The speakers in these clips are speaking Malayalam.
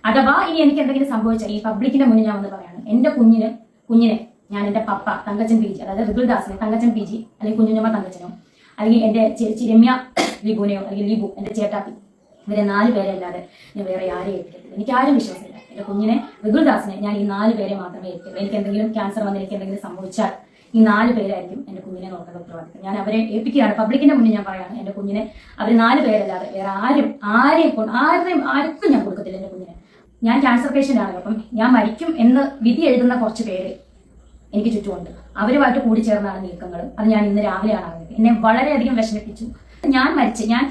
അഥവാ ഇനി എനിക്ക് എന്തെങ്കിലും സംഭവിച്ചാൽ ഈ പബ്ലിക്കിന്റെ മുന്നിൽ ഞാൻ വന്ന് പറയാണ്, എന്റെ കുഞ്ഞിനെ ഞാൻ എന്റെ പപ്പ തങ്കച്ചൻ PG, അതായത് റിഗുൽദാസിനെ തങ്കച്ചൻ PG അല്ലെങ്കിൽ കുഞ്ഞുഞ്ഞമ്മ തങ്കച്ചനോ അല്ലെങ്കിൽ എന്റെ ചേച്ചി രമ്യ ലിബുനെയോ അല്ലെങ്കിൽ ലിബു എന്റെ ചേട്ടാപ്പി, ഇവരെ 4 പേരെ അല്ലാതെ ഞാൻ വേറെ ആരെയും ഏൽപ്പിക്കത്തില്ല. എനിക്ക് ആരും വിശ്വാസമില്ല. എന്റെ കുഞ്ഞിനെ റിഗുൽദാസിനെ ഞാൻ ഈ 4 പേരെ മാത്രമേ ഏൽപ്പിക്കുള്ളൂ. എനിക്ക് എന്തെങ്കിലും ക്യാൻസർ വന്ന് എനിക്ക് എന്തെങ്കിലും സംഭവിച്ചാൽ ഈ 4 പേരായിരിക്കും എന്റെ കുഞ്ഞിനെ നോക്കേണ്ട ഉത്തരവാദിത്തം. ഞാൻ അവരെ ഏൽപ്പിക്കുകയാണ്. പബ്ലിക്കിന്റെ മുന്നിൽ ഞാൻ പറയാണ്, എന്റെ കുഞ്ഞിനെ അവർ 4 പേരല്ലാതെ വേറെ ആർക്കും ഞാൻ കൊടുക്കത്തില്ല എന്റെ കുഞ്ഞിനെ. ഞാൻ ക്യാൻസർ പേഷ്യന്റ് ആണ്. അപ്പം ഞാൻ മരിക്കും എന്ന് വിധി എഴുതുന്ന കുറച്ച് പേര് എനിക്ക് ചുറ്റുമുണ്ട്. അവരുമായിട്ട് കൂടിച്ചേർന്നാണ് നീക്കങ്ങൾ. അത് ഞാൻ ഇന്ന് രാവിലെയാണ് അറിഞ്ഞത്. എന്നെ വളരെയധികം വിഷമിപ്പിച്ചു. ഞാൻ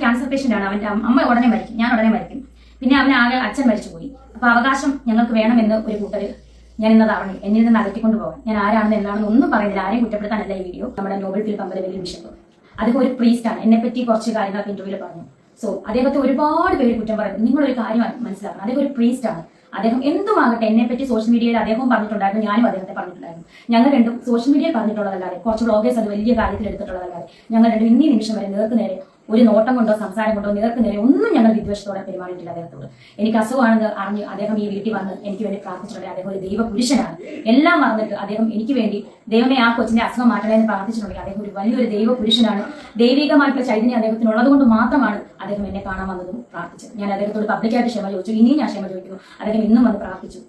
ക്യാൻസർ പേഷ്യന്റ് ആണ്. അവന്റെ അമ്മ ഉടനെ മരിക്കും, ഞാൻ ഉടനെ മരിക്കും. പിന്നെ അച്ഛൻ മരിച്ചുപോയി. അപ്പൊ അവകാശം ഞങ്ങൾക്ക് വേണമെന്ന് ഒരു കൂട്ടര് ഞാൻ ഇന്നത് അറിഞ്ഞു. എന്നിൽ നിന്ന് അകറ്റിക്കൊണ്ട് പോകാൻ. ഞാൻ ആരാണെന്ന് എന്താണെന്ന് ഒന്നും പറയുന്നില്ല. ആരെയും കുറ്റപ്പെടുത്താനല്ല ഈ വീഡിയോ. നമ്മുടെ നോബൽ ഫീൽഡ് പമ്പര വലിയ ബിഷപ്പ്, അദ്ദേഹം ഒരു പ്രീസ്റ്റ് ആണ്. എന്നെ പറ്റി കുറച്ച് കാര്യങ്ങളൊക്കെ ഇന്റർവ്യൂവിൽ പറഞ്ഞു. സോ അദ്ദേഹത്തെ ഒരുപാട് പേര് കുറ്റം പറയുന്നത്. നിങ്ങളൊരു കാര്യം മനസ്സിലാക്കണം, അദ്ദേഹം ഒരു പ്രീസ്റ്റ് ആണ്. അദ്ദേഹം എന്തുമാകട്ടെ, എന്നെ പറ്റി സോഷ്യൽ മീഡിയയിൽ അദ്ദേഹവും പറഞ്ഞിട്ടുണ്ടായിരുന്നു, ഞാനും അദ്ദേഹത്തെ പറഞ്ഞിട്ടുണ്ടായിരുന്നു. ഞങ്ങൾ രണ്ടും സോഷ്യൽ മീഡിയയിൽ പറഞ്ഞിട്ടുള്ളതല്ലാതെ, കുറച്ച് ബ്ലോഗേഴ്സ് അത് വലിയ കാര്യത്തിൽ എടുത്തിട്ടുള്ളതല്ലാതെ, ഞങ്ങൾ രണ്ടും ഇന്നീ നിമിഷം വരെ നേരെ ഒരു നോട്ടം കൊണ്ടോ സംസാരം കൊണ്ടോ നേരെ ഒന്നും ഞങ്ങൾ വിദ്വേഷത്തോടെ പെരുമാറിയിട്ടില്ല അദ്ദേഹത്തോട്. എനിക്ക് അസുഖമാണെന്ന് അറിഞ്ഞ് അദ്ദേഹം ഈ വീട്ടിൽ വന്ന് എനിക്ക് വേണ്ടി പ്രാർത്ഥിച്ചിട്ടുണ്ട്. അദ്ദേഹം ഒരു ദൈവ പുരുഷനാണ്. എല്ലാം മറന്നിട്ട് അദ്ദേഹം എനിക്ക് വേണ്ടി ദൈവമേ ആ കൊച്ചിന്റെ അസുഖം മാറ്റണേ എന്ന് പ്രാർത്ഥിച്ചിട്ടുണ്ടെങ്കിൽ അദ്ദേഹം ഒരു വലിയൊരു ദൈവ പുരുഷനാണ്. ദൈവികമായിട്ടുള്ള ചൈതന്യം അദ്ദേഹത്തിനുള്ളത് കൊണ്ട് മാത്രമാണ് അദ്ദേഹം എന്നെ കാണാൻ വന്നതും പ്രാർത്ഥിച്ചത്. ഞാൻ അദ്ദേഹത്തോട് പബ്ലിക്കായിട്ട് ക്ഷമ ചോദിച്ചു. ഇനിയും ഞാൻ ക്ഷമ ചോദിക്കുന്നു. അദ്ദേഹം ഇന്നും വന്ന് പ്രാർത്ഥിച്ചു.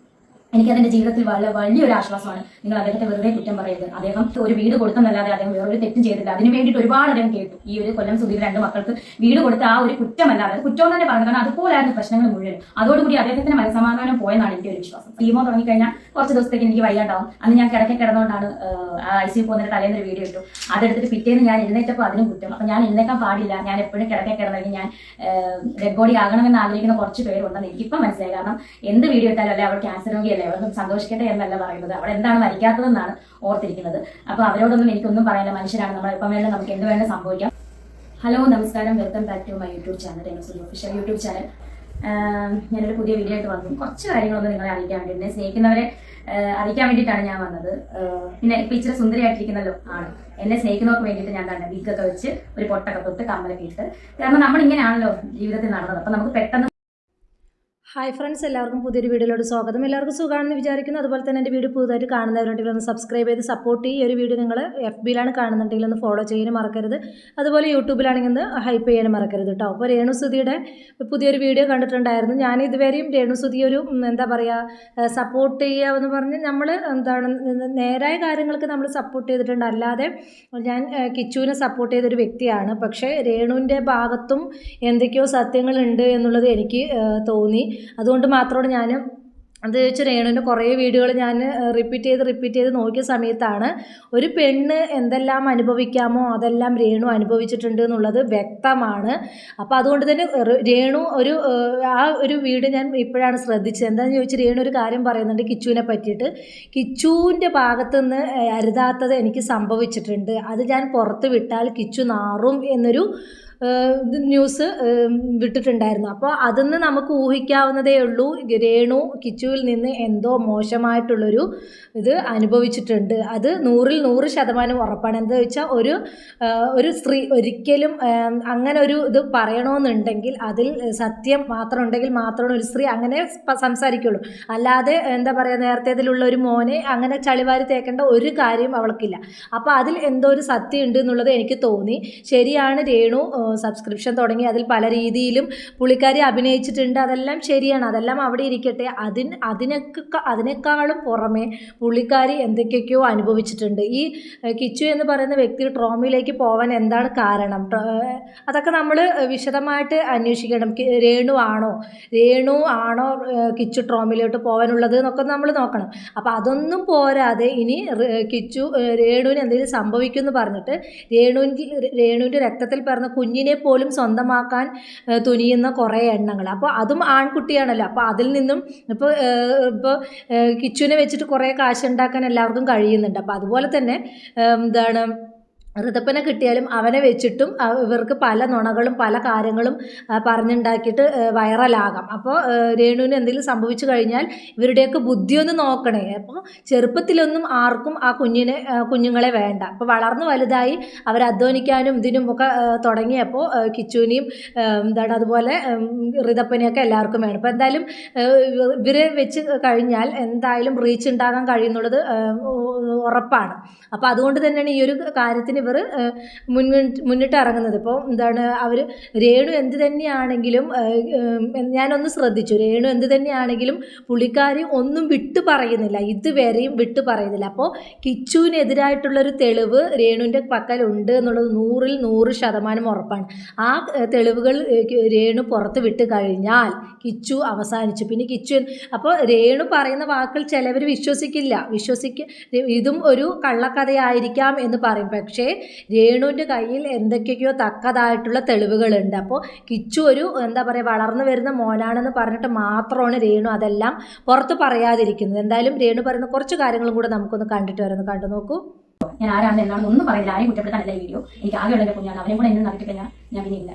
എനിക്കതിന്റെ ജീവിതത്തിൽ വലിയൊരു ആശ്വാസമാണ്. നിങ്ങൾ അദ്ദേഹത്തെ വെറുതെ കുറ്റം പറയരുത്. അദ്ദേഹം ഒരു വീട് കൊടുത്തെന്നല്ലാതെ അദ്ദേഹം വേറൊരു തെറ്റും ചെയ്തില്ല. അതിന് വേണ്ടിയിട്ട് ഒരുപാട് അദ്ദേഹം കേട്ടു. ഈ ഒരു കൊല്ലം സുധീർ 2 മക്കൾക്ക് വീട് കൊടുത്ത ആ ഒരു കുറ്റമല്ലാതെ, കുറ്റം തന്നെ പറഞ്ഞു. കാരണം അതുപോലായിരുന്നു പ്രശ്നങ്ങൾ മുഴുവൻ. അതോടുകൂടി അദ്ദേഹത്തിന് മനസ്സമാധാനം പോയെന്നാണ് എനിക്ക് ഒരു വിശ്വാസം. കീമോ തുടങ്ങിക്കഴിഞ്ഞാൽ കുറച്ച് ദിവസത്തേക്ക് എനിക്ക് വയ്യാണ്ടാവും. അന്ന് ഞാൻ കിടന്നുകൊണ്ടാണ് ICU പോകുന്നതിന് തലേന്ന് ഒരു വീഡിയോ ഇട്ടു. അതെടുത്തിട്ട് പിറ്റേന്ന് ഞാൻ എഴുന്നേറ്റപ്പോൾ അതിനും കുറ്റം. അപ്പൊ ഞാൻ എഴുന്നേക്കാൻ പാടില്ല, ഞാൻ എപ്പോഴും കിടന്നെങ്കിൽ ഞാൻ ഡെഡ് ബോഡി ആകണമെന്ന് ആഗ്രഹിക്കുന്ന കുറച്ച് പേരുണ്ടെന്ന് എനിക്കിപ്പം മനസ്സിലായി. കാരണം എന്ത് വീഡിയോ ഇട്ടാലും അല്ലെ അവൾ ക്യാൻസർ രോഗിയല്ലേ, അവർക്ക് സന്തോഷിക്കട്ടെ എന്നല്ല പറയുന്നത്, അവിടെ എന്താണ് മരിക്കാത്തതെന്നാണ് ഓർത്തിരിക്കുന്നത്. അപ്പൊ അവരോടൊന്നും എനിക്കൊന്നും പറയാനില്ല. മനുഷ്യരാണ് നമ്മൾ. എപ്പം വേണം നമുക്ക് എന്ത് വേണം സംഭവിക്കാം. ഹലോ, നമസ്കാരം. Welcome back to my YouTube channel, official YouTube channel. ഞാനൊരു പുതിയ വീഡിയോ ആയിട്ട് വന്നു. കുറച്ച് കാര്യങ്ങളൊന്നും നിങ്ങളെ അറിയിക്കാൻ വേണ്ടി, എന്നെ സ്നേഹിക്കുന്നവരെ അറിയിക്കാൻ വേണ്ടിയിട്ടാണ് ഞാൻ വന്നത്. പിന്നെ ഇപ്പൊ ഇച്ചിരി സുന്ദരിയായിട്ടിരിക്കുന്നല്ലോ ആണ്. എന്നെ സ്നേഹിക്കുന്നവർക്ക് വേണ്ടിയിട്ട് ഞാൻ തന്നെ വിഗൊക്കെ വെച്ച് ഒരു പൊട്ടൊക്കെ തൊട്ട് കമ്മലൊക്കെ ഇട്ട്. കാരണം നമ്മൾ ഇങ്ങനെയാണല്ലോ ജീവിതത്തിൽ നടന്നത്. അപ്പൊ നമുക്ക് പെട്ടെന്ന് ഹായ് ഫ്രണ്ട്സ്, എല്ലാവർക്കും പുതിയൊരു വീഡിയോയിലോട്ട് സ്വാഗതം. എല്ലാവർക്കും സുഖമാണെന്ന് വിചാരിക്കുന്നു. അതുപോലെ തന്നെ എൻ്റെ വീഡിയോ പുതുതായിട്ട് കാണുന്നവരുണ്ടെങ്കിൽ ഒന്ന് സബ്സ്ക്രൈബ് ചെയ്ത് സപ്പോർട്ട് ചെയ്യുക. ഒരു വീഡിയോ നിങ്ങൾ FBയിലാണ് കാണുന്നുണ്ടെങ്കിൽ ഒന്ന് ഫോളോ ചെയ്യാനും മറക്കരുത്. അതുപോലെ യൂട്യൂബിലാണെങ്കിൽ ഒന്ന് ഹൈപ്പ് ചെയ്യാനും മറക്കരുത് കേട്ടോ. അപ്പോൾ രേണുസുതിയുടെ പുതിയൊരു വീഡിയോ കണ്ടിട്ടുണ്ടായിരുന്നു. ഞാൻ ഇതുവരെയും രേണുസുതി ഒരു എന്താ പറയുക സപ്പോർട്ട് ചെയ്യുക എന്ന് പറഞ്ഞ് നമ്മൾ എന്താണ് നേരായ കാര്യങ്ങൾക്ക് നമ്മൾ സപ്പോർട്ട് ചെയ്തിട്ടുണ്ട്. അല്ലാതെ ഞാൻ കിച്ചുവിനെ സപ്പോർട്ട് ചെയ്തൊരു വ്യക്തിയാണ്. പക്ഷേ രേണുവിൻ്റെ ഭാഗത്തും എന്തൊക്കെയോ സത്യങ്ങളുണ്ട് എന്നുള്ളത് എനിക്ക് തോന്നി. അതുകൊണ്ട് മാത്രമാണ് ഞാൻ അത് വെച്ച് രേണുവിൻ്റെ കുറേ വീഡിയോകൾ ഞാൻ റിപ്പീറ്റ് ചെയ്ത് നോക്കിയ സമയത്താണ് ഒരു പെണ്ണ് എന്തെല്ലാം അനുഭവിക്കാമോ അതെല്ലാം രേണു അനുഭവിച്ചിട്ടുണ്ട് എന്നുള്ളത് വ്യക്തമാണ്. അപ്പോൾ അതുകൊണ്ട് തന്നെ രേണു ആ ഒരു വീഡിയോ ഞാൻ ഇപ്പോഴാണ് ശ്രദ്ധിച്ചത്. എന്താണെന്ന് ചോദിച്ചാൽ രേണു ഒരു കാര്യം പറയുന്നുണ്ട് കിച്ചുവിനെ പറ്റിയിട്ട്. കിച്ചുവിൻ്റെ ഭാഗത്തുനിന്ന് അരുതാത്തത് എനിക്ക് സംഭവിച്ചിട്ടുണ്ട്, അത് ഞാൻ പുറത്ത് വിട്ടാൽ കിച്ചു നാറും എന്നൊരു ന്യൂസ് വിട്ടിട്ടുണ്ടായിരുന്നു. അപ്പോൾ അതിന്ന് നമുക്ക് ഊഹിക്കാവുന്നതേ ഉള്ളൂ രേണു കിച്ചുവിൽ നിന്ന് എന്തോ മോശമായിട്ടുള്ളൊരു ഇത് അനുഭവിച്ചിട്ടുണ്ട്. അത് 100% ഉറപ്പാണ്. എന്താ വെച്ചാൽ ഒരു സ്ത്രീ ഒരിക്കലും അങ്ങനെ ഒരു ഇത് പറയണമെന്നുണ്ടെങ്കിൽ അതിൽ സത്യം മാത്രം ഉണ്ടെങ്കിൽ മാത്രമാണ് ഒരു സ്ത്രീ അങ്ങനെ സംസാരിക്കുള്ളൂ. അല്ലാതെ എന്താ പറയുക, നേരത്തേതിലുള്ള ഒരു മോനെ അങ്ങനെ ചളിവാരി തേക്കേണ്ട ഒരു കാര്യം അവൾക്കില്ല. അപ്പോൾ അതിൽ എന്തോ ഒരു സത്യം ഉണ്ട് എന്നുള്ളത് എനിക്ക് തോന്നി. ശരിയാണ്, രേണു സബ്സ്ക്രിപ്ഷൻ തുടങ്ങി അതിൽ പല രീതിയിലും പുള്ളിക്കാരി അഭിനയിച്ചിട്ടുണ്ട്. അതെല്ലാം ശരിയാണ്, അതെല്ലാം അവിടെ ഇരിക്കട്ടെ. അതിനേക്കാളും പുറമെ പുള്ളിക്കാരി എന്തൊക്കെയൊക്കെയോ അനുഭവിച്ചിട്ടുണ്ട്. ഈ കിച്ചു എന്ന് പറയുന്ന വ്യക്തി ട്രോമയിലേക്ക് പോകാൻ എന്താണ് കാരണം, അതൊക്കെ നമ്മൾ വിശദമായിട്ട് അന്വേഷിക്കണം. രേണു ആണോ കിച്ചു ട്രോമയിലോട്ട് പോകാനുള്ളത് എന്നൊക്കെ നമ്മൾ നോക്കണം. അപ്പോൾ അതൊന്നും പോരാതെ ഇനി രേണുവിന് എന്തെങ്കിലും സംഭവിക്കുമെന്ന് പറഞ്ഞിട്ട് രേണുവിൻ്റെ രക്തത്തിൽ പിറന്ന കുഞ്ഞിനെ പോലും സ്വന്തമാക്കാൻ തുനിയുന്ന കുറേ എണ്ണങ്ങൾ. അപ്പോൾ അതും ആൺകുട്ടിയാണല്ലോ. അപ്പോൾ അതിൽ നിന്നും ഇപ്പോൾ കിച്ചുവിനെ വെച്ചിട്ട് കുറേ കാശുണ്ടാക്കാൻ എല്ലാവർക്കും കഴിയുന്നുണ്ട്. അപ്പോൾ അതുപോലെ തന്നെ ഋതപ്പനെ കിട്ടിയാലും അവനെ വെച്ചിട്ടും ഇവർക്ക് പല നുണകളും പല കാര്യങ്ങളും പറഞ്ഞുണ്ടാക്കിയിട്ട് വൈറലാകാം. അപ്പോൾ രേണുവിന് എന്തെങ്കിലും സംഭവിച്ചു കഴിഞ്ഞാൽ ഇവരുടെയൊക്കെ ബുദ്ധിയൊന്ന് നോക്കണേ. അപ്പോൾ ചെറുപ്പത്തിലൊന്നും ആർക്കും ആ കുഞ്ഞുങ്ങളെ വേണ്ട. അപ്പോൾ വളർന്നു വലുതായി അവർ അധ്വാനിക്കാനും ഇതിനും ഒക്കെ തുടങ്ങിയപ്പോൾ കിച്ചുവിനെയും അതുപോലെ ഋതപ്പനെയൊക്കെ എല്ലാവർക്കും വേണം. അപ്പോൾ എന്തായാലും ഇവരെ വെച്ച് കഴിഞ്ഞാൽ എന്തായാലും റീച്ച് ഉണ്ടാകാൻ കഴിയുന്നുള്ളത് ഉറപ്പാണ്. അപ്പോൾ അതുകൊണ്ട് തന്നെയാണ് ഈ ഒരു കാര്യത്തിന് ഇവർ മുന്നിട്ട് ഇറങ്ങുന്നത്. ഇപ്പോൾ അവർ രേണു എന്ത് തന്നെയാണെങ്കിലും ഞാനൊന്ന് ശ്രദ്ധിച്ചു, രേണു എന്ത് തന്നെയാണെങ്കിലും പുള്ളിക്കാരി ഒന്നും വിട്ടു പറയുന്നില്ല, ഇതുവരെയും വിട്ടു പറയുന്നില്ല. അപ്പോൾ കിച്ചുവിനെതിരായിട്ടുള്ളൊരു തെളിവ് രേണുവിൻ്റെ പക്കലുണ്ട് എന്നുള്ളത് 100% ഉറപ്പാണ്. ആ തെളിവുകൾ രേണു പുറത്ത് വിട്ട് കഴിഞ്ഞാൽ കിച്ചു അവസാനിച്ചു. പിന്നെ കിച്ചു അപ്പോൾ രേണു പറയുന്ന വാക്കുകൾ ചിലവർ ഇതും ഒരു കള്ളക്കഥയായിരിക്കാം എന്ന് പറയും. പക്ഷേ രേണുവിൻ്റെ കയ്യിൽ എന്തൊക്കെയോ തക്കതായിട്ടുള്ള തെളിവുകളുണ്ട്. അപ്പോൾ കിച്ചു ഒരു വളർന്നു വരുന്ന മോനാണെന്ന് പറഞ്ഞിട്ട് മാത്രമാണ് രേണു അതെല്ലാം പുറത്ത് പറയാതിരിക്കുന്നത്. എന്തായാലും രേണു പറയുന്ന കുറച്ച് കാര്യങ്ങളും കൂടെ നമുക്കൊന്ന് കണ്ടു നോക്കൂ. ഞാൻ ആരാണെന്ന് എന്നാണെന്ന് ഒന്നും പറയുന്നില്ല, ആരെയും കുറ്റപ്പെടുത്താനല്ല വീഡിയോ. എനിക്ക് ആകെയുള്ള എൻ്റെ കുഞ്ഞാണ്, അവനെ കൂടെ എന്നെ നടത്തി കഴിഞ്ഞാൽ ഞാൻ പിന്നെ ഇല്ല.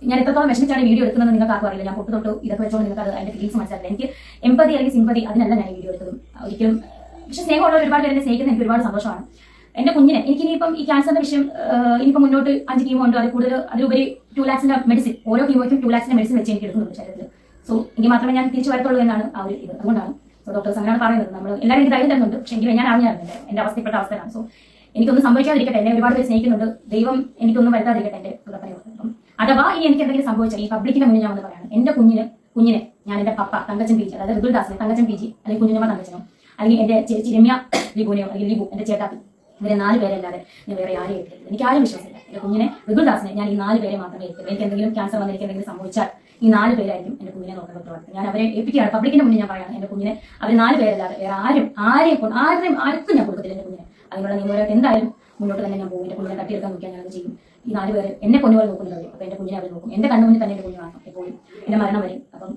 ഞാൻ എത്രത്തോളം വിഷമിച്ചാണ് വീഡിയോ എടുക്കുന്നത് നിങ്ങൾക്ക് ആർക്കും അറിയില്ല. ഞാൻ തൊട്ട് ഇതൊക്കെ വെച്ചോണ്ട് നിങ്ങൾക്ക് അത് അതിന്റെ ഫീലിംഗ്സ് മനസ്സിലാക്കില്ല. എനിക്ക് എമ്പതി അല്ലെങ്കിൽ സിമ്പതി അതിനല്ല ഞാൻ വീഡിയോ എടുത്തതും ഒരിക്കലും. പക്ഷെ സ്നേഹമുള്ള ഒരുപാട് പേരെ സ്നേഹിക്കുന്ന എനിക്ക് ഒരുപാട് സന്തോഷമാണ്. എന്റെ കുഞ്ഞിനെ എനിക്കിനിയിപ്പം ഈ ക്യാൻസറിന്റെ വിഷയം ഇനിയിപ്പം മുന്നോട്ട് 5 കീമോ ഉണ്ടോ, അതിലുപരി 2 lakhs മെഡിസിൻ, ഓരോ കീമോയ്ക്കും 2 lakhs മെഡിസിൻ വെച്ച് എനിക്ക് എടുക്കുന്നുണ്ട് ശരീരത്തിൽ. സോ എങ്കിൽ മാത്രമേ ഞാൻ തിരിച്ചു വരത്തുള്ളൂ എന്നാണ് ആ ഒരു ഇത്. അതുകൊണ്ടാണ് ഡോക്ടേഴ്സ് അങ്ങനെയാണ് പറയുന്നത്. നമ്മൾ എല്ലാവരും എനിക്ക് ധൈര്യം തരുന്നുണ്ട്. പക്ഷെ എങ്കിലും ഞാൻ അറിഞ്ഞായിരുന്നു എന്റെ അവസ്ഥപ്പെട്ട അവസ്ഥയാണ്. സോ എനിക്കൊന്നും സംഭവിക്കാതിരിക്കട്ടെ, എന്നെ ഒരുപാട് പേര് സ്നേഹിക്കുന്നുണ്ട്. ദൈവം എനിക്കൊന്നും വരുത്താതിരിക്കട്ടെ എന്റെ അപ്പം അഥവാ ഈ എനിക്ക് എന്തെങ്കിലും സംഭവിച്ചാൽ ഈ പബ്ലിക്കിന്റെ മുന്നിൽ ഞാൻ ഒന്ന് പറയാണ്, എന്റെ കുഞ്ഞിനെ ഞാൻ എന്റെ പപ്പ തങ്കച്ചൻ PG, അതായത് ഋതുൽ ദാസിനെ തങ്കച്ചൻ PG അല്ലെങ്കിൽ കുഞ്ഞുമ്മ തങ്കച്ചനോ അല്ലെങ്കിൽ എന്റെ ചേച്ചി രമ്യ ലിബുനെയോ അല്ലെങ്കിൽ ലിബു എന്റെ ചേട്ടാപ്പി, ഇവരെ 4 പേരല്ലാതെ ഞാൻ വേറെ ആരെയും എടുത്തില്ല. എനിക്ക് ആരും വിശ്വാസമില്ല. എന്റെ കുഞ്ഞിനെ ഋതുൽ ദാസിനെ ഞാൻ ഈ 4 പേരെ മാത്രമേ എടുത്തുള്ളൂ. എനിക്ക് എന്തെങ്കിലും ക്യാൻസർ വന്ന് എനിക്ക് എന്തെങ്കിലും സംഭവിച്ചാൽ ഈ 4 പേരായിരിക്കും എന്റെ കുഞ്ഞിനെ നോക്കുന്ന ഉത്തരവാദിത്തം. ഞാൻ അവരെ ഏൽപ്പിക്കുകയാണ്. പബ്ലിക്കിന്റെ മുന്നിൽ ഞാൻ പറയാണ്, എന്റെ കുഞ്ഞിനെ അവർ 4 പേരല്ലാതെ വേറെ ആർക്കും ഞാൻ കൊടുക്കത്തില്ല എന്റെ കുഞ്ഞിനെ. അതിനുള്ള നിയമപരമായിട്ട് എന്തായാലും മുന്നോട്ട് തന്നെ ഞാൻ പോകും. എന്റെ കുഞ്ഞിനെ തട്ടിയെടുക്കാൻ നോക്കിയാൽ ഞാൻ അത് ചെയ്യും. ഈ 4 പേര് എന്നെ പൊന്നുപോലെ നോക്കുന്നവർ, അപ്പൊ എന്റെ കുഞ്ഞിനെ അവർ നോക്കും. എന്റെ കണ്ണുമുന്നിൽ തന്നെ എന്റെ കുഞ്ഞു കാണണം എപ്പോഴും, എന്റെ മരണം വരും. അപ്പം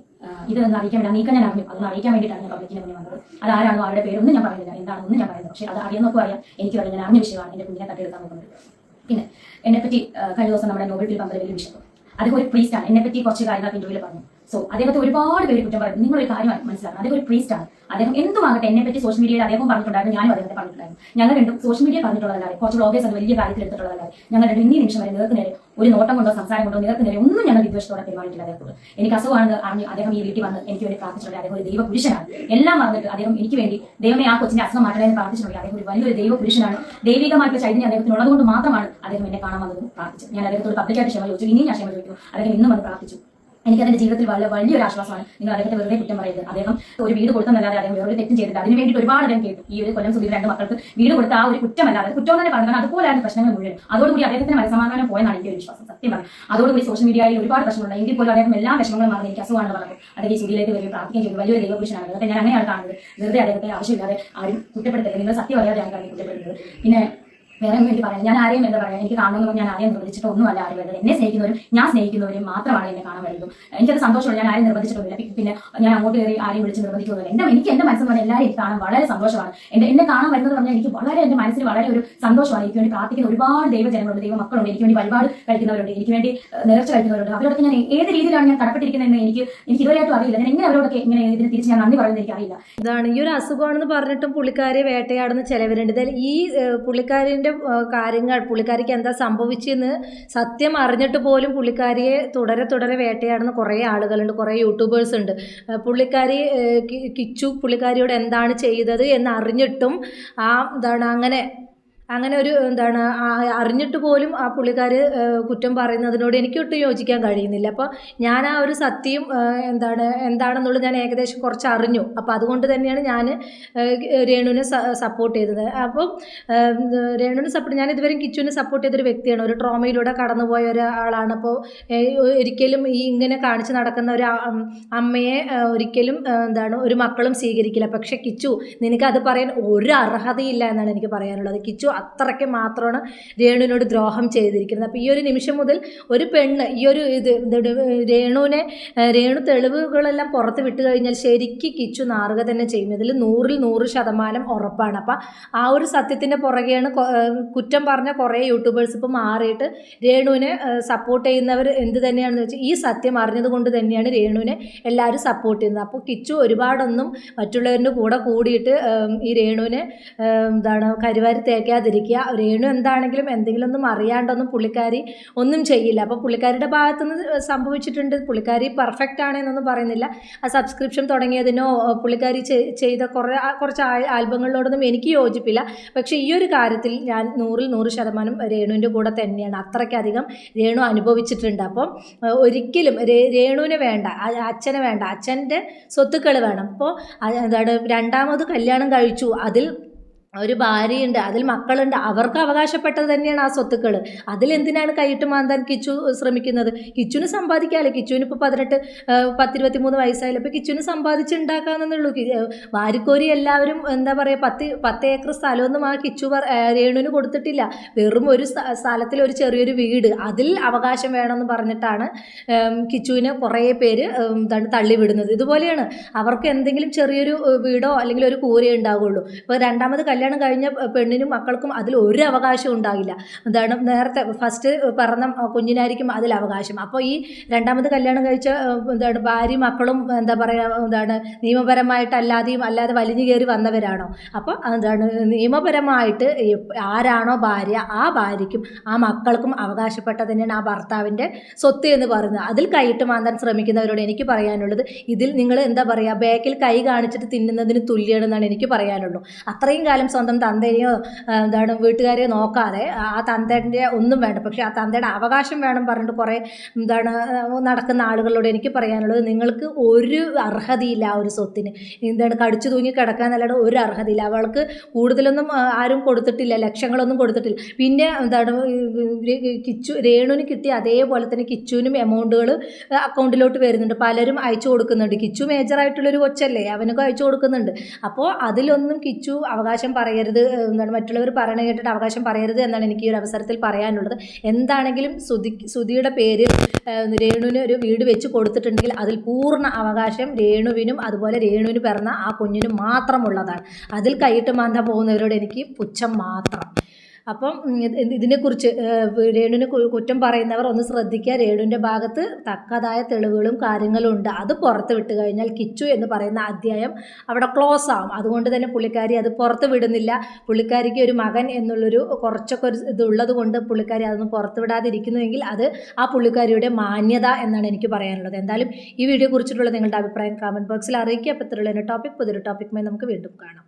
ഇതൊന്ന് അറിയിക്കാൻ വേണ്ടി നീക്കം ഞാൻ അറിഞ്ഞു. അതൊന്ന് അറിയിക്കാൻ വേണ്ടിയിട്ടാണ് ഞാൻ പബ്ലിക്കിന്റെ മുന്നിൽ വന്നത്. അതാരാണോ അവരുടെ പേരൊന്നും ഞാൻ പറയുന്നില്ല, എന്താണെന്നും ഞാൻ പറയുന്നത്. പക്ഷേ അത് അറിയാന്നൊക്കെ അറിയാം. എനിക്ക് അറിയാം, ഞാൻ അറിഞ്ഞ വിഷയമാണ് എന്റെ കുഞ്ഞിനെ തട്ടിയെടുക്കാൻ നോക്കുന്നത്. പിന്നെ എന്നെപ്പറ്റി കഴിഞ്ഞ ദിവസം നമ്മുടെ നോബൽ പീൽ പമ്പല വലിയ വിഷയം, അദ്ദേഹം ഒരു പ്രീസ്റ്റാണ്. എന്നെപ്പറ്റി കുറച്ച് കാര്യങ്ങൾ ഇന്റർവ്യൂവിൽ പറഞ്ഞു. സോ അദ്ദേഹത്തെ ഒരുപാട് പേര് കുറ്റം പറയുന്നു. നിങ്ങളൊരു കാര്യം മനസ്സിലാക്കണം, അദ്ദേഹം ഒരു പ്രീസ്റ്റാണ്. അദ്ദേഹം എന്തുമാകട്ടെ എന്നെപ്പറ്റി സോഷ്യൽ മീഡിയയിൽ അദ്ദേഹം പറഞ്ഞിട്ടുണ്ടായിരുന്നു, ഞാനും അദ്ദേഹത്തെ പറഞ്ഞിട്ടുണ്ടായിരുന്നു. ഞങ്ങൾ രണ്ടും സോഷ്യൽ മീഡിയ പറഞ്ഞിട്ടുള്ളതല്ലാതെ, കുറച്ച് വ്ളോഗേഴ്സ് അത് വലിയ കാര്യത്തിൽ എടുത്തിട്ടുള്ളതല്ലാതെ, ഞങ്ങൾ രണ്ടും ഇന്നീ നിമിഷം വരെ നേർക്ക് നേരെ ഒരു നോട്ടം കൊണ്ടോ സംസാരം കൊണ്ടോ നേർക്ക് നേരെ ഒന്നും ഞങ്ങൾ വിദ്വേഷത്തോടെ പെരുമാറിയിട്ടില്ല അദ്ദേഹത്തോട്. എനിക്ക് അസുഖമാണെന്ന് അറിഞ്ഞ് അദ്ദേഹം ഈ വീട്ടിൽ വന്ന് എനിക്ക് വേണ്ടി പ്രാർത്ഥിച്ചിട്ടുണ്ട്. അദ്ദേഹം ഒരു ദൈവ പുരുഷനാണ്. എല്ലാം പറഞ്ഞിട്ട് അദ്ദേഹം എനിക്ക് വേണ്ടി ദൈവമേ ആ കൊച്ചിന്റെ അസുഖം മാറ്റണമെന്ന് പ്രാർത്ഥിച്ചിട്ടുണ്ട്. അദ്ദേഹം ഒരു വലിയൊരു ദൈവ പുരുഷനാണ്. ദൈവികമായിട്ടുള്ള ചൈതന്യം അദ്ദേഹത്തിന് ഉള്ളതുകൊണ്ട് മാത്രമാണ് അദ്ദേഹം എന്നെ കാണാൻ വന്നതും പ്രാർത്ഥിച്ചത്. ഞാൻ അദ്ദേഹത്തോട് പബ്ലിക്കായിട്ട് ക്ഷമ ചോദിച്ചു, ഇനിയും ഞാൻ ക്ഷമ ചോദിക്കുന്നു. അദ്ദേഹം ഇന്നും വന്ന് പ്രാർത്ഥിച്ചു. എനിക്ക് അതിന്റെ ജീവിതത്തിൽ വലിയൊരു ആശ്വാസമാണ്. നിങ്ങൾ അദ്ദേഹത്തെ വെറുതെ കുറ്റം പറയരുത്. അദ്ദേഹം ഒരു വീട് കൊടുത്തെന്നല്ലാതെ അദ്ദേഹം വേറൊരു തെറ്റും ചെയ്തിട്ട് അതിന് വേണ്ടിയിട്ട് ഒരുപാട് അദ്ദേഹം കേട്ടു. ഈ ഒരു കൊല്ലം സുധീർ 2 മക്കൾക്ക് വീട് കൊടുത്ത ആ ഒരു കുറ്റമല്ലാതെ, കുറ്റം തന്നെ പറഞ്ഞാൽ അതുപോലെയാണ് പ്രശ്നങ്ങൾ മുഴുവൻ. അതോടുകൂടി അദ്ദേഹത്തിന് മനസ്സമാധാനം പോയെന്നാണ് എൻ്റെ ഒരു വിശ്വാസം. സത്യം പറഞ്ഞു. അതോടുകൂടി സോഷ്യൽ മീഡിയയിൽ ഒരുപാട് പ്രശ്നമുണ്ട്. എങ്കിൽ പോലും അദ്ദേഹം എല്ലാ വിഷമങ്ങളും മാറി എനിക്ക് അസുഖമാണെന്ന് പറഞ്ഞു അദ്ദേഹം ഈ സുധിയിലേക്ക് വരും പ്രാർത്ഥിക്കുകയും ചെയ്തു. വലിയൊരു ദൈവപുരുഷനാണ്. അതൊക്കെ ഞാൻ അങ്ങനെയാണ് കാണുന്നത്. വെറുതെ അദ്ദേഹത്തെ ആവശ്യമില്ലാതെ ആരും കുറ്റപ്പെടുത്തരുത്. നിങ്ങൾ സത്യം അറിയാതെയാണ് കാര്യം കുറ്റപ്പെടുന്നത്. പിന്നെ വേറെ ഒന്നും എനിക്ക് പറയാം, ഞാൻ ആരെയും എന്താ പറയാ, എനിക്ക് കാണണമെന്ന് ഞാൻ ആരെയും നിർബന്ധിച്ചിട്ട് ഒന്നുമല്ല ആരും വരുന്നത്. എന്നെ സ്നേഹിക്കുന്നവരും ഞാൻ സ്നേഹിക്കുന്നവരും മാത്രമാണ് എന്നെ കാണാൻ വരുന്നത്. എനിക്കത് സന്തോഷമുള്ള, ഞാൻ ആരെയും നിർബന്ധിച്ചിട്ടൊന്നുമില്ല. പിന്നെ ഞാൻ അങ്ങോട്ട് കയറി ആരെയും വിളിച്ച് നിർബന്ധിക്കൊന്നുമില്ല. എനിക്ക് എന്റെ മനസ്സിൽ പറഞ്ഞാൽ എല്ലാവരും എനിക്ക് കാണാൻ വളരെ സന്തോഷമാണ്. എന്നെ കാണാൻ വരുന്നത് പറഞ്ഞാൽ എനിക്ക് വളരെ എന്റെ മനസ്സിൽ വളരെ ഒരു സന്തോഷമാണ്. എനിക്ക് വേണ്ടി പ്രാർത്ഥിക്കുന്ന ഒരുപാട് ദൈവജനങ്ങളുണ്ട്, ദൈവ മക്കളുണ്ട്, എനിക്ക് വേണ്ടി വഴിപാട് കഴിക്കുന്നവരുണ്ട്, എനിക്ക് വേണ്ടി നേർച്ച കഴിക്കുന്നവരുണ്ട്. അവരോടൊക്കെ ഞാൻ ഏത് രീതിയിലാണ് ഞാൻ കടപ്പെട്ടിരിക്കുന്നതെന്ന് എനിക്ക് ഇതുവരെയായിട്ടും അറിയില്ല. ഞാൻ എങ്ങനെ അവരോടൊക്കെ ഇങ്ങനെ ഇതിന് തിരിച്ച് ഞാൻ നന്ദി പറയുന്നത് എനിക്കറിയില്ല. ഇതാണ് ഈ ഒരു അസുഖമാണെന്ന് പറഞ്ഞിട്ടും പുള്ളിക്കാരെ വേട്ടയാടുന്ന ചിലവരുണ്ട്. ഈ പുള്ളിക്കാരിന്റെ കാര്യങ്ങൾ, പുള്ളിക്കാരിക്ക് എന്താ സംഭവിച്ചെന്ന് സത്യം അറിഞ്ഞിട്ട് പോലും പുള്ളിക്കാരിയെ തുടരെ വേട്ടയാടുന്ന കുറേ ആളുകളുണ്ട്, കുറേ യൂട്യൂബേഴ്സ് ഉണ്ട്. പുള്ളിക്കാരി കിച്ചു പുള്ളിക്കാരിയോട് എന്താണ് ചെയ്തത് എന്നറിഞ്ഞിട്ടും അങ്ങനെ ഒരു അറിഞ്ഞിട്ട് പോലും ആ പുള്ളിക്കാർ കുറ്റം പറയുന്നതിനോട് എനിക്കൊട്ടും യോജിക്കാൻ കഴിയുന്നില്ല. അപ്പോൾ ഞാൻ ആ ഒരു സത്യം എന്താണെന്നുള്ളത് ഞാൻ ഏകദേശം കുറച്ച് അറിഞ്ഞു. അപ്പോൾ അതുകൊണ്ട് തന്നെയാണ് ഞാൻ രേണുവിനെ സപ്പോർട്ട് ചെയ്തത്. അപ്പം രേണുവിനെ സപ്പോർട്ട്, ഞാൻ ഇതുവരെ കിച്ചുവിനെ സപ്പോർട്ട് ചെയ്തൊരു വ്യക്തിയാണ്. ഒരു ട്രോമയിലൂടെ കടന്നുപോയ ഒരാളാണ്. അപ്പോൾ ഒരിക്കലും ഈ ഇങ്ങനെ കാണിച്ച് നടക്കുന്ന ഒരു അമ്മയെ ഒരിക്കലും ഒരു മക്കളും സ്വീകരിക്കില്ല. പക്ഷെ കിച്ചു, നിനക്കത് പറയാൻ ഒരു അർഹതയില്ല എന്നാണ് എനിക്ക് പറയാനുള്ളത്. കിച്ചു അത്രയ്ക്ക് മാത്രമാണ് രേണുവിനോട് ദ്രോഹം ചെയ്തിരിക്കുന്നത്. അപ്പോൾ ഈ ഒരു നിമിഷം മുതൽ ഒരു പെണ്ണ് ഈ ഒരു രേണു തെളിവുകളെല്ലാം പുറത്ത് വിട്ട് കഴിഞ്ഞാൽ ശരിക്ക് കിച്ചു നാറുക തന്നെ ചെയ്യും. ഇതിൽ 100% ഉറപ്പാണ്. അപ്പം ആ ഒരു സത്യത്തിൻ്റെ പുറകെയാണ് കുറ്റം പറഞ്ഞ കുറേ യൂട്യൂബേഴ്സ് ഇപ്പോൾ മാറിയിട്ട് രേണുവിനെ സപ്പോർട്ട് ചെയ്യുന്നവർ എന്ത് തന്നെയാണെന്ന് വെച്ചാൽ ഈ സത്യം അറിഞ്ഞത് കൊണ്ട് തന്നെയാണ് രേണുവിനെ എല്ലാവരും സപ്പോർട്ട് ചെയ്യുന്നത്. അപ്പോൾ കിച്ചു ഒരുപാടൊന്നും മറ്റുള്ളവരുടെ കൂടെ കൂടിയിട്ട് ഈ രേണുവിനെ കരുവാരി തേക്കാതിരിക്കുക. രേണു എന്താണെങ്കിലും എന്തെങ്കിലും ഒന്നും അറിയാണ്ടൊന്നും പുള്ളിക്കാരി ഒന്നും ചെയ്യില്ല. അപ്പോൾ പുള്ളിക്കാരിയുടെ ഭാഗത്തുനിന്ന് സംഭവിച്ചിട്ടുണ്ട്. പുള്ളിക്കാരി പെർഫെക്റ്റ് ആണെന്നൊന്നും പറയുന്നില്ല. ആ സബ്സ്ക്രിപ്ഷൻ തുടങ്ങിയതിനോ പുള്ളിക്കാരി ചെയ്ത കുറച്ച് ആൽബങ്ങളിലോടൊന്നും എനിക്ക് യോജിപ്പില്ല. പക്ഷേ ഈ ഒരു കാര്യത്തിൽ ഞാൻ 100% രേണുവിൻ്റെ കൂടെ തന്നെയാണ്. അത്രയ്ക്കധികം രേണു അനുഭവിച്ചിട്ടുണ്ട്. അപ്പം ഒരിക്കലും രേണുവിനെ വേണ്ട, അച്ഛനെ വേണ്ട, അച്ഛൻ്റെ സ്വത്തുക്കൾ വേണം. അപ്പോൾ രണ്ടാമത് കല്യാണം കഴിച്ചു, അതിൽ ഒരു ഭാര്യയുണ്ട്, അതിൽ മക്കളുണ്ട്, അവർക്ക് അവകാശപ്പെട്ടത് തന്നെയാണ് ആ സ്വത്തുക്കൾ. അതിലെന്തിനാണ് കൈയിട്ട് മാന്താൻ കിച്ചു ശ്രമിക്കുന്നത്? കിച്ചുവിന് സമ്പാദിക്കാമല്ലോ. കിച്ചുവിന് ഇപ്പോൾ 23 വയസ്സായാലും ഇപ്പോൾ കിച്ചുവിന് സമ്പാദിച്ചുണ്ടാക്കാമെന്നുള്ളൂ. വാരിക്കോരി എല്ലാവരും എന്താ പറയുക 10 ഏക്കർ സ്ഥലമൊന്നും ആ കിച്ചു രേണുവിന് കൊടുത്തിട്ടില്ല. വെറും ഒരു സ്ഥലത്തിൽ ഒരു ചെറിയൊരു വീട്, അതിൽ അവകാശം വേണമെന്ന് പറഞ്ഞിട്ടാണ് കിച്ചുവിനെ കുറേ പേര് തള്ളിവിടുന്നത്. ഇതുപോലെയാണ് അവർക്ക് എന്തെങ്കിലും ചെറിയൊരു വീടോ അല്ലെങ്കിൽ ഒരു കൂരയോ ഉണ്ടാവുകയുള്ളൂ. ഇപ്പോൾ രണ്ടാമത് കല്യാണം കഴിഞ്ഞ പെണ്ണിനും മക്കൾക്കും അതിൽ ഒരു അവകാശം ഉണ്ടാകില്ല. നേരത്തെ ഫസ്റ്റ് പറഞ്ഞ കുഞ്ഞിനായിരിക്കും അതിൽ അവകാശം. അപ്പോൾ ഈ രണ്ടാമത് കല്യാണം കഴിച്ച ഭാര്യ മക്കളും എന്താ പറയുക അല്ലാതെ വലിഞ്ഞു കയറി വന്നവരാണോ? അപ്പോൾ നിയമപരമായിട്ട് ആരാണോ ഭാര്യ, ആ ഭാര്യയ്ക്കും ആ മക്കൾക്കും അവകാശപ്പെട്ട തന്നെയാണ് ആ ഭർത്താവിൻ്റെ സ്വത്ത് എന്ന് പറയുന്നത്. അതിൽ കൈയിട്ട് മാന്താൻ ശ്രമിക്കുന്നവരോട് എനിക്ക് പറയാനുള്ളത്, ഇതിൽ നിങ്ങൾ എന്താ പറയുക, ബാക്കിൽ കൈ കാണിച്ചിട്ട് തിന്നുന്നതിന് തുല്യമാണെന്നാണ് എനിക്ക് പറയാനുള്ളൂ. അത്രയും കാലം സ്വന്തം തന്തേനെയോ വീട്ടുകാരെയോ നോക്കാതെ ആ തന്തേൻ്റെ ഒന്നും വേണ്ട, പക്ഷേ ആ തന്തയുടെ അവകാശം വേണം പറഞ്ഞിട്ട് കുറേ നടക്കുന്ന ആളുകളോട് എനിക്ക് പറയാനുള്ളത്, നിങ്ങൾക്ക് ഒരു അർഹതയില്ല ആ ഒരു സ്വത്തിന്. കടിച്ചു തൂങ്ങി കിടക്കാൻ നല്ലത് ഒരു അർഹതയില്ല. അവൾക്ക് കൂടുതലൊന്നും ആരും കൊടുത്തിട്ടില്ല, ലക്ഷങ്ങളൊന്നും കൊടുത്തിട്ടില്ല. പിന്നെ രേണുവിന് കിട്ടിയ അതേപോലെ തന്നെ കിച്ചുവിനും എമൗണ്ടുകൾ അക്കൗണ്ടിലോട്ട് വരുന്നുണ്ട്, പലരും അയച്ചു കൊടുക്കുന്നുണ്ട്. കിച്ചു മേജറായിട്ടുള്ളൊരു കൊച്ചല്ലേ, അവനൊക്കെ അയച്ചു കൊടുക്കുന്നുണ്ട്. അപ്പോൾ അതിലൊന്നും കിച്ചു അവകാശം പറയരുത്, മറ്റുള്ളവർ പറയണ കേട്ടിട്ട് അവകാശം പറയരുത് എന്നാണ് എനിക്ക് ഈ ഒരു അവസരത്തിൽ പറയാനുള്ളത്. എന്താണെങ്കിലും സുധിയുടെ പേരിൽ രേണുവിന് ഒരു വീട് വെച്ച് കൊടുത്തിട്ടുണ്ടെങ്കിൽ അതിൽ പൂർണ്ണ അവകാശം രേണുവിനും അതുപോലെ രേണുവിന് പിറന്ന ആ കുഞ്ഞിനും മാത്രമുള്ളതാണ്. അതിൽ കൈയിട്ട് മാന്താൻ പോകുന്നവരോട് എനിക്ക് പുച്ഛം മാത്രം. അപ്പം ഇതിനെക്കുറിച്ച് രേണുവിന് കുറ്റം പറയുന്നവർ ഒന്ന് ശ്രദ്ധിക്കുക. രേണുവിൻ്റെ ഭാഗത്ത് തക്കതായ തെളിവുകളും കാര്യങ്ങളും ഉണ്ട്. അത് പുറത്ത് വിട്ട് കഴിഞ്ഞാൽ കിച്ചു എന്ന് പറയുന്ന അധ്യായം അവിടെ ക്ലോസ് ആവും. അതുകൊണ്ട് തന്നെ പുള്ളിക്കാരി അത് പുറത്ത് വിടുന്നില്ല. പുള്ളിക്കാരിക്ക് ഒരു മകൻ എന്നുള്ളൊരു കുറച്ചൊക്കെ ഒരു ഇതുള്ളത് കൊണ്ട് പുള്ളിക്കാരി അതൊന്നും പുറത്ത് വിടാതിരിക്കുന്നുവെങ്കിൽ അത് ആ പുള്ളിക്കാരിയുടെ മാന്യത എന്നാണ് എനിക്ക് പറയാനുള്ളത്. എന്തായാലും ഈ വീഡിയോ കുറിച്ചിട്ടുള്ള നിങ്ങളുടെ അഭിപ്രായം കമൻറ്റ് ബോക്സിൽ അറിയിക്കുക. അപ്പോൾ ഇത്രയുള്ള ടോപ്പിക് പുതിയൊരു ടോപ്പിക്കുമായി നമുക്ക് വീണ്ടും കാണാം.